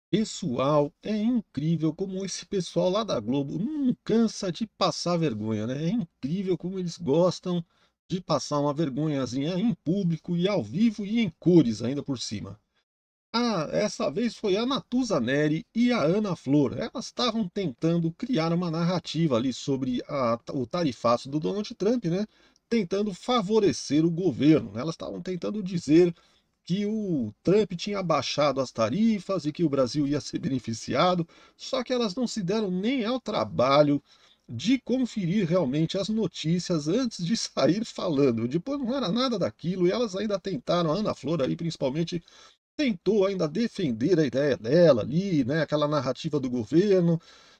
Pessoal, é incrível como esse pessoal lá da Globo não cansa de passar vergonha, né? É incrível como eles gostam de passar uma vergonhazinha em público e ao vivo e em cores ainda por cima. Ah, essa vez foi a Natuza Neri e a Ana Flor. Elas estavam tentando criar uma narrativa ali sobre o tarifaço do Donald Trump, né? Tentando favorecer o governo, né? Elas estavam tentando dizer que o Trump tinha baixado as tarifas e que o Brasil ia ser beneficiado, só que elas não se deram nem ao trabalho de conferir realmente as notícias antes de sair falando. Depois não era nada daquilo e elas ainda tentaram, a Ana Flor aí principalmente, tentou ainda defender a ideia dela ali, né, aquela narrativa do governo,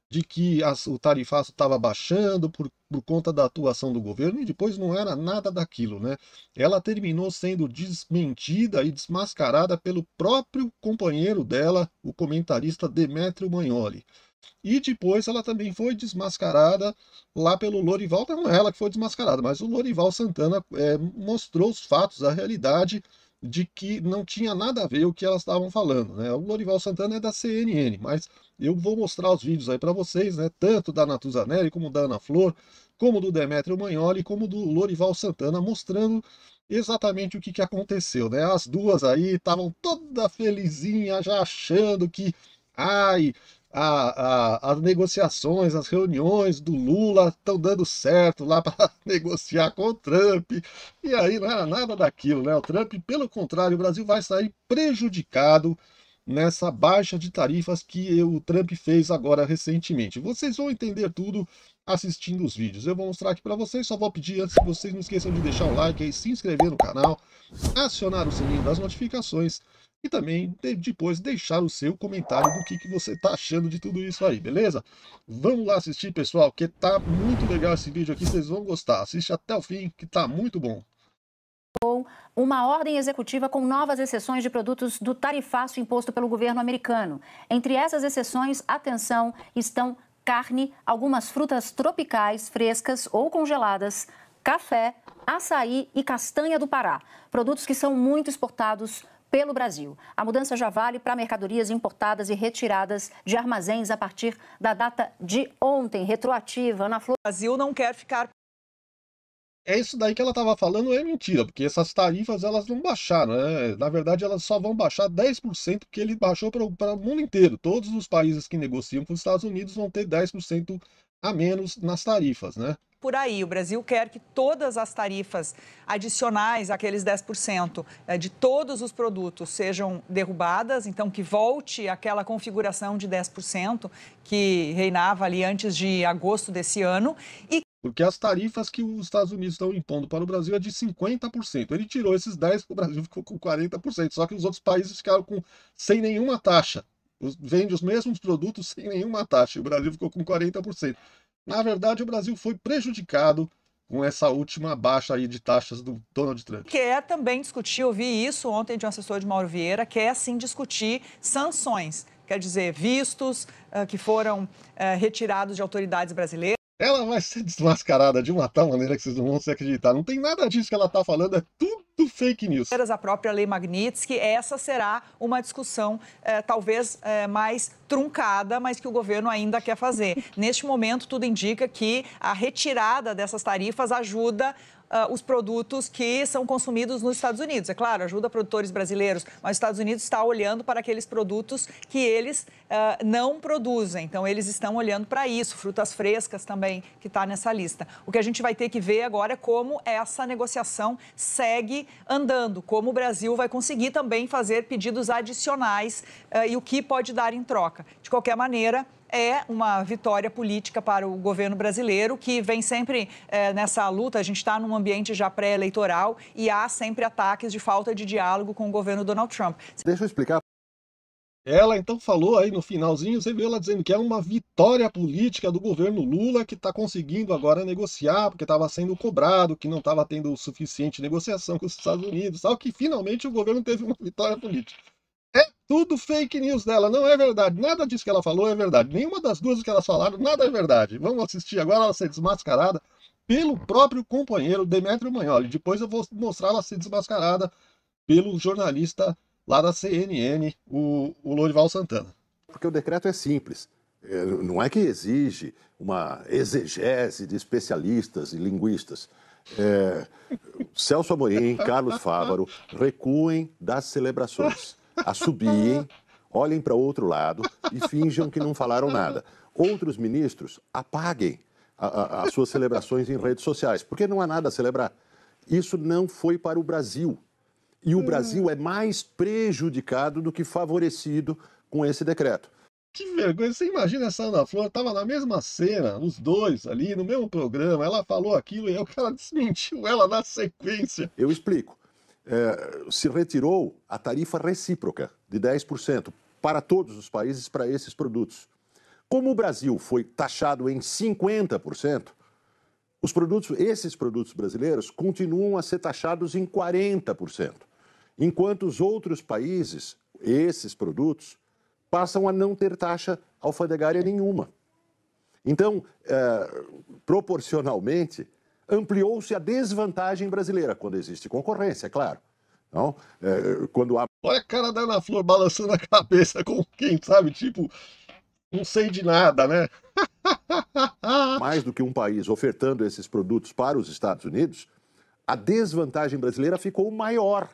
de que o tarifaço estava baixando por conta da atuação do governo, e depois não era nada daquilo, né? Ela terminou sendo desmentida e desmascarada pelo próprio companheiro dela, o comentarista Demetrio Magnoli. E depois ela também foi desmascarada lá pelo Lorival, não ela que foi desmascarada, mas o Lorival Santana mostrou os fatos, a realidade de que não tinha nada a ver o que elas estavam falando, né? O Lorival Santana é da CNN, mas eu vou mostrar os vídeos aí para vocês, né? Tanto da Natuzaneri, como da Ana Flor, como do Demetrio Magnoli, como do Lorival Santana, mostrando exatamente o que aconteceu, né? As duas aí estavam toda felizinha, já achando que, ai, as negociações, as reuniões do Lula estão dando certo lá para negociar com o Trump. E aí não era nada daquilo, né? O Trump, pelo contrário, o Brasil vai sair prejudicado nessa baixa de tarifas que o Trump fez agora recentemente. Vocês vão entender tudo assistindo os vídeos. Eu vou mostrar aqui para vocês, só vou pedir antes que vocês não esqueçam de deixar o like aí, se inscrever no canal, acionar o sininho das notificações e também depois deixar o seu comentário do que você está achando de tudo isso aí, beleza? Vamos lá assistir, pessoal, que tá muito legal esse vídeo aqui, vocês vão gostar. Assiste até o fim, que tá muito bom. Uma ordem executiva com novas exceções de produtos do tarifaço imposto pelo governo americano. Entre essas exceções, atenção, estão carne, algumas frutas tropicais frescas ou congeladas, café, açaí e castanha do Pará, produtos que são muito exportados pelo Brasil. A mudança já vale para mercadorias importadas e retiradas de armazéns a partir da data de ontem, retroativa. Ana Flor. O Brasil não quer ficar. É isso daí que ela estava falando, é mentira, porque essas tarifas elas não baixaram, né? Na verdade, elas só vão baixar 10%, porque ele baixou para o mundo inteiro. Todos os países que negociam com os Estados Unidos vão ter 10% a menos nas tarifas, né? Por aí, o Brasil quer que todas as tarifas adicionais, aqueles 10%, de todos os produtos sejam derrubadas, então que volte aquela configuração de 10% que reinava ali antes de agosto desse ano. Porque as tarifas que os Estados Unidos estão impondo para o Brasil é de 50%. Ele tirou esses 10%, o Brasil ficou com 40%. Só que os outros países ficaram sem nenhuma taxa. Vende os mesmos produtos sem nenhuma taxa. O Brasil ficou com 40%. Na verdade, o Brasil foi prejudicado com essa última baixa aí de taxas do Donald Trump. Quer também discutir, eu vi isso ontem de um assessor de Mauro Vieira, quer sim discutir sanções, quer dizer, vistos que foram retirados de autoridades brasileiras. Ela vai ser desmascarada de uma tal maneira que vocês não vão se acreditar. Não tem nada disso que ela está falando, é tudo fake news. A própria Lei Magnitsky, essa será uma discussão talvez mais truncada, mas que o governo ainda quer fazer. Neste momento, tudo indica que a retirada dessas tarifas ajuda os produtos que são consumidos nos Estados Unidos. É claro, ajuda produtores brasileiros, mas os Estados Unidos está olhando para aqueles produtos que eles não produzem. Então, eles estão olhando para isso, frutas frescas também, que está nessa lista. O que a gente vai ter que ver agora é como essa negociação segue andando, como o Brasil vai conseguir também fazer pedidos adicionais e o que pode dar em troca. De qualquer maneira, é uma vitória política para o governo brasileiro, que vem sempre nessa luta. A gente está num ambiente já pré-eleitoral e há sempre ataques de falta de diálogo com o governo Donald Trump. Deixa eu explicar. Ela então falou aí no finalzinho, você viu ela dizendo que é uma vitória política do governo Lula, que está conseguindo agora negociar, porque estava sendo cobrado, que não estava tendo suficiente negociação com os Estados Unidos, tal, que finalmente o governo teve uma vitória política. É tudo fake news dela, não é verdade. Nada disso que ela falou é verdade. Nenhuma das duas que elas falaram, nada é verdade. Vamos assistir agora ela ser desmascarada pelo próprio companheiro Demetrio Magnoli. Depois eu vou mostrar ela ser desmascarada pelo jornalista lá da CNN, o Lorival Santana. Porque o decreto é simples. Não é que exige uma exegese de especialistas e linguistas. Celso Amorim, Carlos Fávaro, recuem das celebrações, assobiem, olhem para o outro lado e finjam que não falaram nada. Outros ministros apaguem as suas celebrações em redes sociais, porque não há nada a celebrar. Isso não foi para o Brasil. E o Brasil é mais prejudicado do que favorecido com esse decreto. Que vergonha, você imagina essa Ana Flor, tava na mesma cena, os dois ali, no mesmo programa, ela falou aquilo e aí o cara desmentiu ela na sequência. Eu explico. Se retirou a tarifa recíproca de 10% para todos os países para esses produtos. Como o Brasil foi taxado em 50%, esses produtos brasileiros continuam a ser taxados em 40%, enquanto os outros países, esses produtos, passam a não ter taxa alfandegária nenhuma. Então, proporcionalmente, ampliou-se a desvantagem brasileira, quando existe concorrência, é claro. Então, quando há... Olha a cara da Ana Flor balançando a cabeça com quem sabe, tipo, não sei de nada, né? mais do que um país ofertando esses produtos para os Estados Unidos, a desvantagem brasileira ficou maior.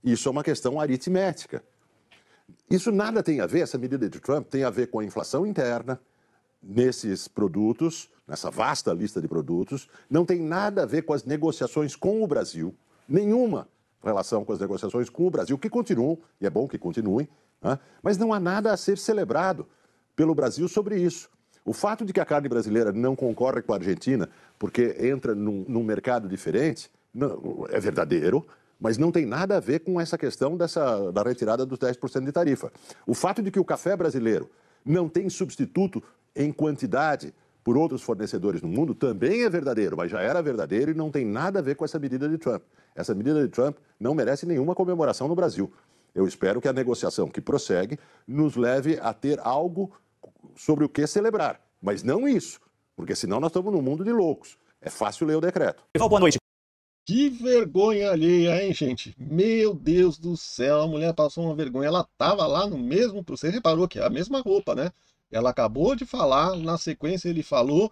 Isso é uma questão aritmética. Isso nada tem a ver, essa medida de Trump tem a ver com a inflação interna nesses produtos, nessa vasta lista de produtos, não tem nada a ver com as negociações com o Brasil, nenhuma relação com as negociações com o Brasil, que continuam, e é bom que continuem, né? Mas não há nada a ser celebrado pelo Brasil sobre isso. O fato de que a carne brasileira não concorre com a Argentina porque entra num mercado diferente, não, é verdadeiro, mas não tem nada a ver com essa questão da retirada dos 10% de tarifa. O fato de que o café brasileiro não tem substituto em quantidade por outros fornecedores no mundo também é verdadeiro, mas já era verdadeiro e não tem nada a ver com essa medida de Trump. Essa medida de Trump não merece nenhuma comemoração no Brasil. Eu espero que a negociação que prossegue nos leve a ter algo sobre o que celebrar, mas não isso, porque senão nós estamos num mundo de loucos. É fácil ler o decreto. Boa noite. Que vergonha alheia, hein, gente? Meu Deus do céu, a mulher passou uma vergonha. Ela tava lá no mesmo... Você reparou que é a mesma roupa, né? Ela acabou de falar, na sequência ele falou,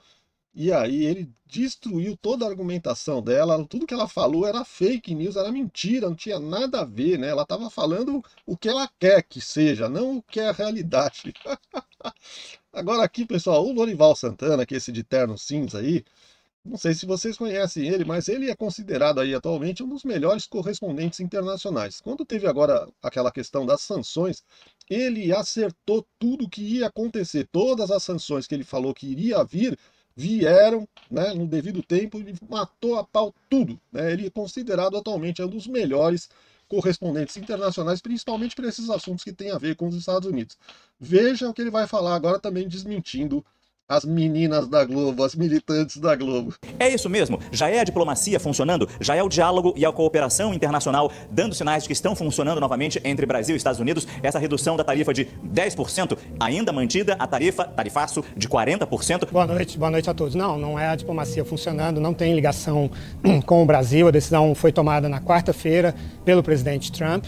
e aí ele destruiu toda a argumentação dela. Tudo que ela falou era fake news, era mentira, não tinha nada a ver, né? Ela tava falando o que ela quer que seja, não o que é a realidade. Agora aqui, pessoal, o Lorival Santana, que é esse de terno cinza aí, não sei se vocês conhecem ele, mas ele é considerado aí atualmente um dos melhores correspondentes internacionais. Quando teve agora aquela questão das sanções, ele acertou tudo o que ia acontecer. Todas as sanções que ele falou que iria vir, vieram, né, no devido tempo, e matou a pau tudo, né? Ele é considerado atualmente um dos melhores correspondentes internacionais, principalmente para esses assuntos que têm a ver com os Estados Unidos. Veja o que ele vai falar agora, também desmentindo as meninas da Globo, as militantes da Globo. É isso mesmo, já é a diplomacia funcionando, já é o diálogo e a cooperação internacional dando sinais de que estão funcionando novamente entre Brasil e Estados Unidos. Essa redução da tarifa de 10%, ainda mantida a tarifaço de 40%. Boa noite a todos. Não é a diplomacia funcionando, não tem ligação com o Brasil. A decisão foi tomada na quarta-feira pelo presidente Trump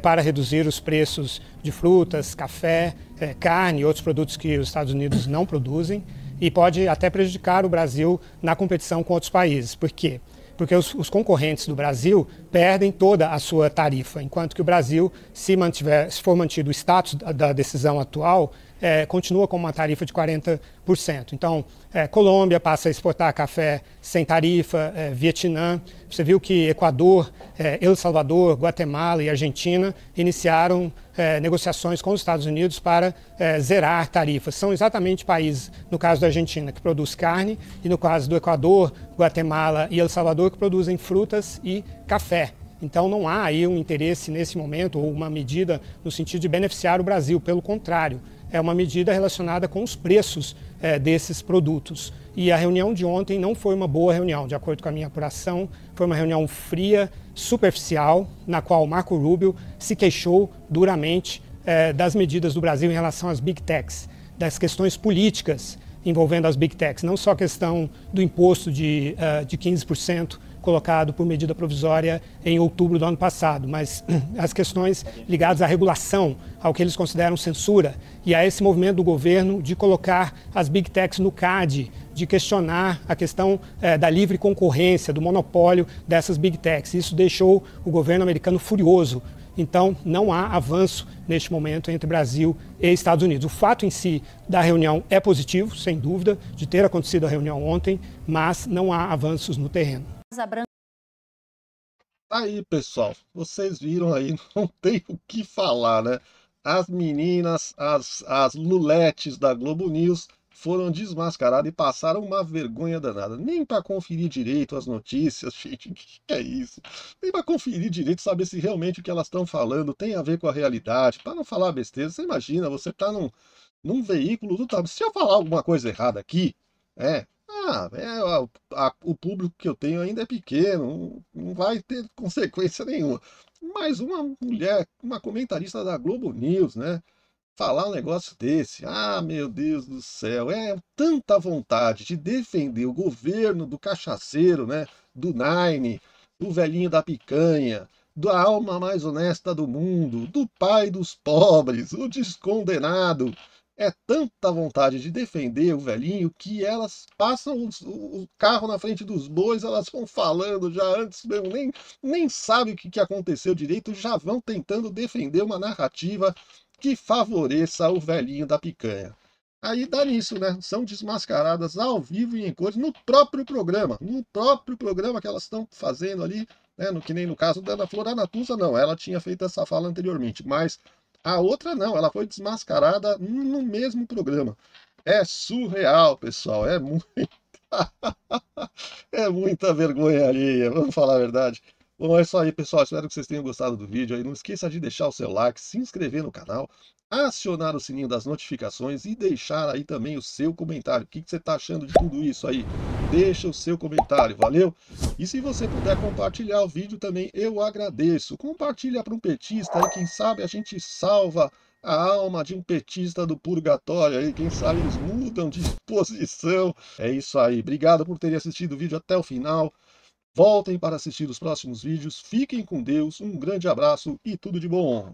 para reduzir os preços de frutas, café, carne e outros produtos que os Estados Unidos não produzem, e pode até prejudicar o Brasil na competição com outros países. Por quê? Porque os concorrentes do Brasil perdem toda a sua tarifa, enquanto que o Brasil, se for mantido o status da decisão atual, continua com uma tarifa de 40%. Então, Colômbia passa a exportar café sem tarifa, Vietnã. Você viu que Equador, El Salvador, Guatemala e Argentina iniciaram negociações com os Estados Unidos para zerar tarifas. São exatamente países, no caso da Argentina, que produz carne, e no caso do Equador, Guatemala e El Salvador, que produzem frutas e café. Então não há aí um interesse nesse momento ou uma medida no sentido de beneficiar o Brasil, pelo contrário, é uma medida relacionada com os preços desses produtos. E a reunião de ontem não foi uma boa reunião, de acordo com a minha apuração, foi uma reunião fria, superficial, na qual Marco Rubio se queixou duramente das medidas do Brasil em relação às Big Techs, das questões políticas envolvendo as Big Techs, não só a questão do imposto de 15% colocado por medida provisória em outubro do ano passado, mas as questões ligadas à regulação, ao que eles consideram censura, e a esse movimento do governo de colocar as Big Techs no CAD, de questionar a questão da livre concorrência, do monopólio dessas Big Techs. Isso deixou o governo americano furioso. Então, não há avanço neste momento entre Brasil e Estados Unidos. O fato em si da reunião é positivo, sem dúvida, de ter acontecido a reunião ontem, mas não há avanços no terreno. Aí, pessoal, vocês viram aí, não tem o que falar, né? As meninas, as luletes da Globo News foram desmascaradas e passaram uma vergonha danada. Nem para conferir direito as notícias, gente, o que é isso? Nem para conferir direito, saber se realmente o que elas estão falando tem a ver com a realidade, para não falar besteira. Você imagina, você tá num veículo do tamanho. Se eu falar alguma coisa errada aqui, o público que eu tenho ainda é pequeno, não vai ter consequência nenhuma. Mas uma mulher, uma comentarista da Globo News, né? Falar um negócio desse, meu Deus do céu, é tanta vontade de defender o governo do cachaceiro, né? Do Nine, do velhinho da picanha, da alma mais honesta do mundo, do pai dos pobres, o descondenado. É tanta vontade de defender o velhinho que elas passam o carro na frente dos bois, elas vão falando já antes mesmo, nem sabe o que aconteceu direito, já vão tentando defender uma narrativa que favoreça o velhinho da picanha. Aí dá nisso, né? São desmascaradas ao vivo e em cores no próprio programa que elas estão fazendo ali, né? Que nem no caso da Ana Flor Natuza, não, ela tinha feito essa fala anteriormente, mas a outra não, ela foi desmascarada no mesmo programa. É surreal, pessoal, é muita vergonha alheia, vamos falar a verdade. Bom, é isso aí, pessoal. Espero que vocês tenham gostado do vídeo aí. Não esqueça de deixar o seu like, se inscrever no canal, acionar o sininho das notificações e deixar aí também o seu comentário. O que você está achando de tudo isso aí? Deixa o seu comentário, valeu? E se você puder compartilhar o vídeo também, eu agradeço. Compartilha para um petista aí, quem sabe a gente salva a alma de um petista do purgatório aí. Quem sabe eles mudam de posição. É isso aí. Obrigado por terem assistido o vídeo até o final. Voltem para assistir os próximos vídeos. Fiquem com Deus, um grande abraço e tudo de bom!